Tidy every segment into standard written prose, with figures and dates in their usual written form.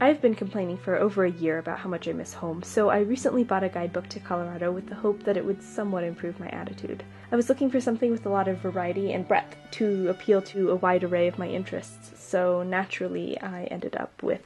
I've been complaining for over a year about how much I miss home, so I recently bought a guidebook to Colorado with the hope that it would somewhat improve my attitude. I was looking for something with a lot of variety and breadth to appeal to a wide array of my interests, so naturally I ended up with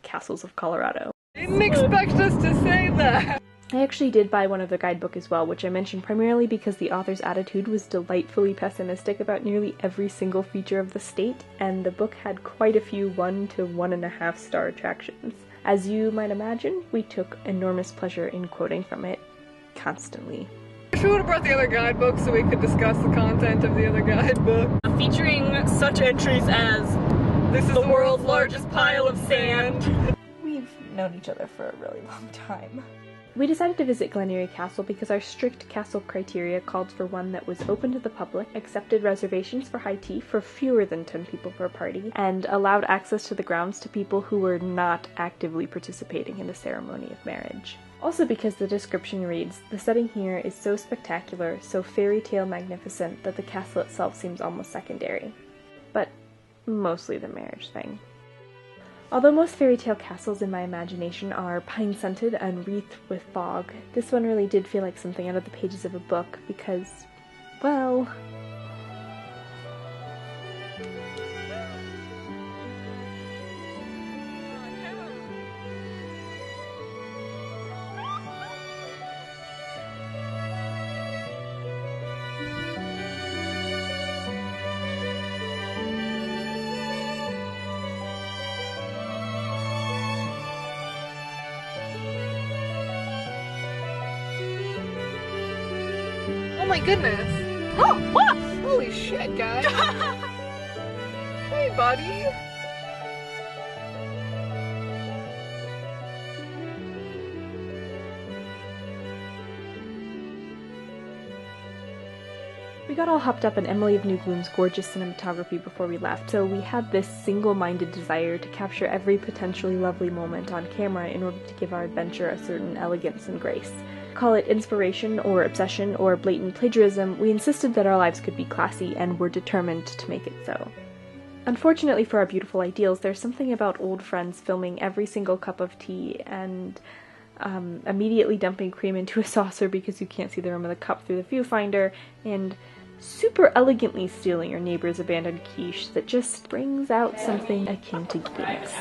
Castles of Colorado. I didn't expect us to say that! I actually did buy one other guidebook as well, which I mentioned primarily because the author's attitude was delightfully pessimistic about nearly every single feature of the state, and the book had quite a few 1 to 1.5 star attractions. As you might imagine, we took enormous pleasure in quoting from it constantly. I wish we would have brought the other guidebook so we could discuss the content of the other guidebook. Featuring such entries as, "This is the world's largest pile of sand." We've known each other for a really long time. We decided to visit Glen Eyrie Castle because our strict castle criteria called for one that was open to the public, accepted reservations for high tea for fewer than 10 people per party, and allowed access to the grounds to people who were not actively participating in the ceremony of marriage. Also because the description reads, "The setting here is so spectacular, so fairy tale magnificent that the castle itself seems almost secondary." But mostly the marriage thing. Although most fairy tale castles in my imagination are pine-scented and wreathed with fog, this one really did feel like something out of the pages of a book because, well... Oh my goodness! Oh! What? Holy shit, guys! Hey, buddy! We got all hopped up in Emily of New Gloom's gorgeous cinematography before we left, so we had this single-minded desire to capture every potentially lovely moment on camera in order to give our adventure a certain elegance and grace. Call it inspiration or obsession or blatant plagiarism, we insisted that our lives could be classy and were determined to make it so. Unfortunately for our beautiful ideals, there's something about old friends filming every single cup of tea and immediately dumping cream into a saucer because you can't see the rim of the cup through the viewfinder, and super elegantly stealing your neighbor's abandoned quiche that just brings out something akin to giddiness.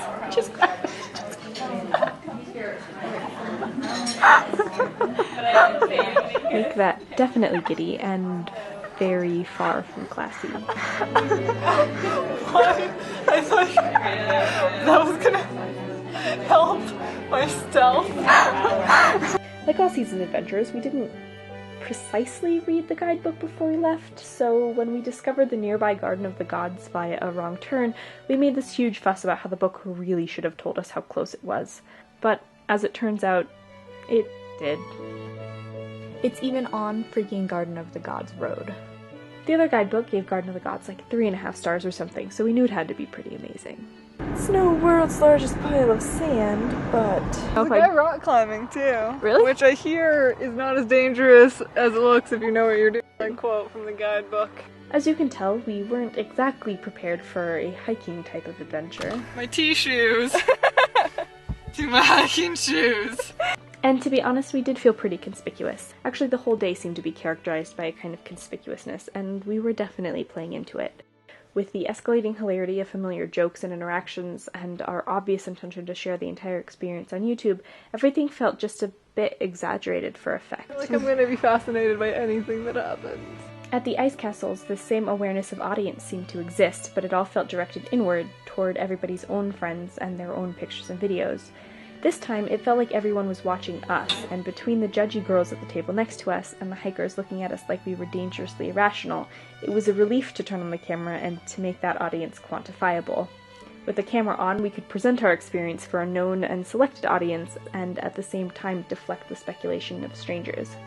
Make that definitely giddy and very far from classy. Why? I thought that was gonna help my stealth. Like all seasoned adventurers, we didn't precisely read the guidebook before we left, so when we discovered the nearby Garden of the Gods via a wrong turn, we made this huge fuss about how the book really should have told us how close it was. But as it turns out, it did. It's even on freaking Garden of the Gods Road. The other guidebook gave Garden of the Gods like 3.5 stars or something, so we knew it had to be pretty amazing. It's no world's largest pile of sand, but... There's a guy rock climbing too. Really? Which I hear is not as dangerous as it looks if you know what you're doing. I quote from the guidebook. As you can tell, we weren't exactly prepared for a hiking type of adventure. My tea shoes! To my hiking shoes! And to be honest, we did feel pretty conspicuous. Actually, the whole day seemed to be characterized by a kind of conspicuousness, and we were definitely playing into it. With the escalating hilarity of familiar jokes and interactions, and our obvious intention to share the entire experience on YouTube, everything felt just a bit exaggerated for effect. I feel like I'm gonna be fascinated by anything that happens. At the ice castles, the same awareness of audience seemed to exist, but it all felt directed inward, toward everybody's own friends and their own pictures and videos. This time, it felt like everyone was watching us, and between the judgy girls at the table next to us and the hikers looking at us like we were dangerously irrational, it was a relief to turn on the camera and to make that audience quantifiable. With the camera on, we could present our experience for a known and selected audience, and at the same time deflect the speculation of strangers.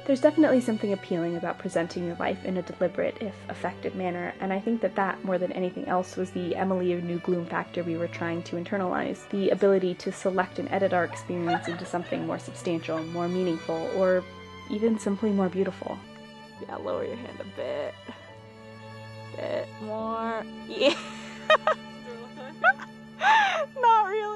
There's definitely something appealing about presenting your life in a deliberate, if effective manner, and I think that more than anything else was the Emily of New Gloom factor we were trying to internalize, the ability to select and edit our experience into something more substantial, more meaningful, or even simply more beautiful. Yeah, lower your hand a bit. Bit more. Yeah. Not really.